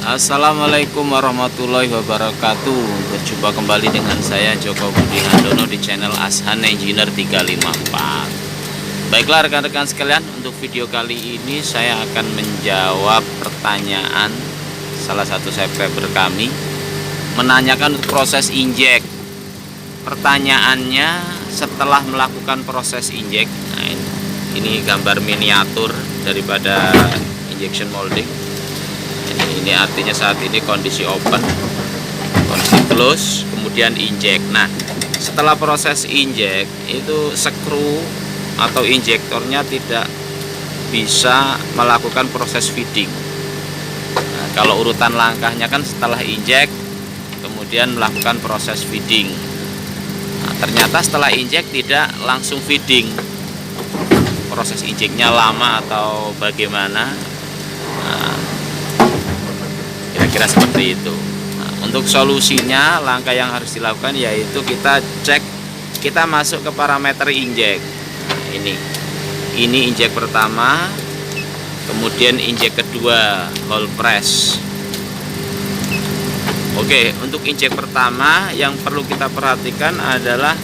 Assalamualaikum warahmatullahi wabarakatuh. Berjumpa kembali dengan saya Joko Budi Handono di channel Ashan Engineer 354. Baiklah rekan-rekan sekalian, untuk video kali ini saya akan menjawab pertanyaan salah satu subscriber kami menanyakan untuk proses injek. Pertanyaannya, setelah melakukan proses injek, nah ini gambar miniatur daripada injection molding. Ini artinya saat ini kondisi open, kondisi close, kemudian injek. Nah, setelah proses injek itu skru atau injektornya tidak bisa melakukan proses feeding. Nah, kalau urutan langkahnya kan setelah injek kemudian melakukan proses feeding. Nah, ternyata setelah injek tidak langsung feeding. Proses injeknya lama atau bagaimana? Nah, kira-kira seperti itu. Nah, untuk solusinya, langkah yang harus dilakukan yaitu kita cek, kita masuk ke parameter injek. Nah, ini injek pertama, kemudian injek kedua, hole press. Oke, untuk injek pertama yang perlu kita perhatikan adalah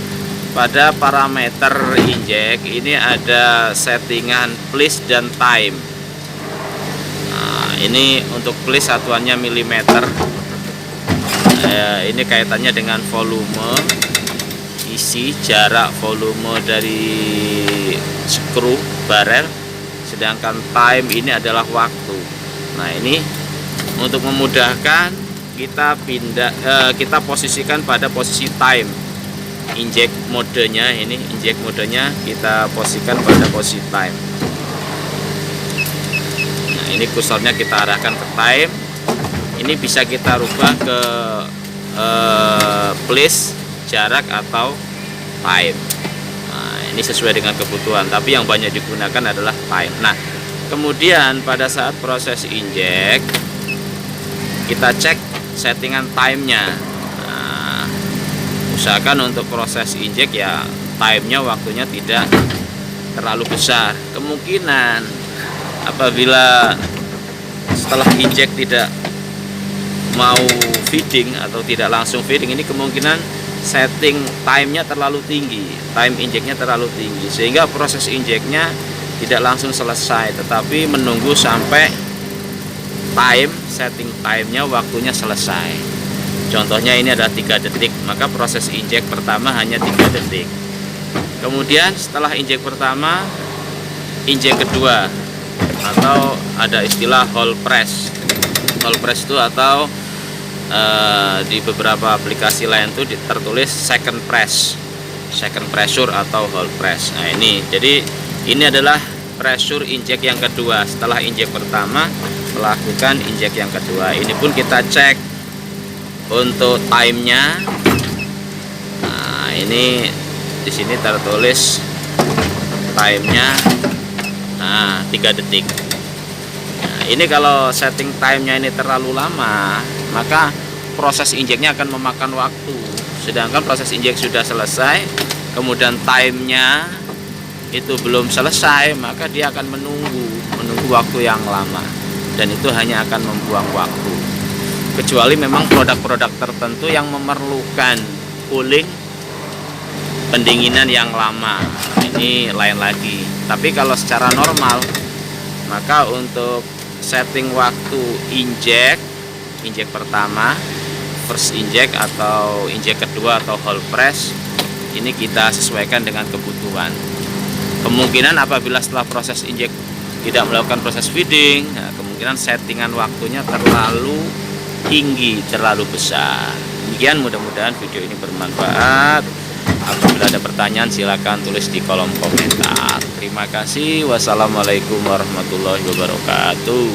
pada parameter injek ini ada settingan place dan time. Ini untuk place satuannya milimeter. Ini kaitannya dengan volume, isi, jarak volume dari skru barel, sedangkan time ini adalah waktu. Nah, ini untuk memudahkan kita kita posisikan pada posisi time. Injek modenya kita posisikan pada posisi time. Ini kursornya kita arahkan ke time. Ini bisa kita rubah ke place, jarak, atau time. Nah, ini sesuai dengan kebutuhan, tapi yang banyak digunakan adalah time. Nah, kemudian pada saat proses injek kita cek settingan timenya. Nah, usahakan untuk proses injek ya timenya, waktunya tidak terlalu besar. Kemungkinan apabila setelah injek tidak mau feeding atau tidak langsung feeding, ini kemungkinan setting timenya terlalu tinggi, time injeknya terlalu tinggi, sehingga proses injeknya tidak langsung selesai, tetapi menunggu sampai setting timenya, waktunya selesai. Contohnya ini adalah 3 detik, maka proses injek pertama hanya 3 detik. Kemudian setelah injek pertama, injek kedua, atau ada istilah hole press. Hole press itu atau di beberapa aplikasi lain itu tertulis second pressure atau hole press. Nah, jadi ini adalah pressure injek yang kedua. Setelah injek pertama melakukan injek yang kedua. Ini pun kita cek untuk timenya. Nah, ini di sini tertulis timenya. Nah, 3 detik. Nah, ini kalau setting timenya ini terlalu lama, maka proses injeknya akan memakan waktu. Sedangkan proses injek sudah selesai, kemudian timenya itu belum selesai, maka dia akan menunggu waktu yang lama, dan itu hanya akan membuang waktu. Kecuali memang produk-produk tertentu yang memerlukan cooling, pendinginan yang lama, ini lain lagi. Tapi kalau secara normal, maka untuk setting waktu injek pertama, first injek, atau injek kedua, atau hole press, ini kita sesuaikan dengan kebutuhan. Kemungkinan apabila setelah proses injek tidak melakukan proses feeding, nah, kemungkinan settingan waktunya terlalu tinggi, terlalu besar. Demikian, mudah-mudahan video ini bermanfaat. Apabila ada pertanyaan silakan tulis di kolom komentar. Terima kasih. Wassalamualaikum warahmatullahi wabarakatuh.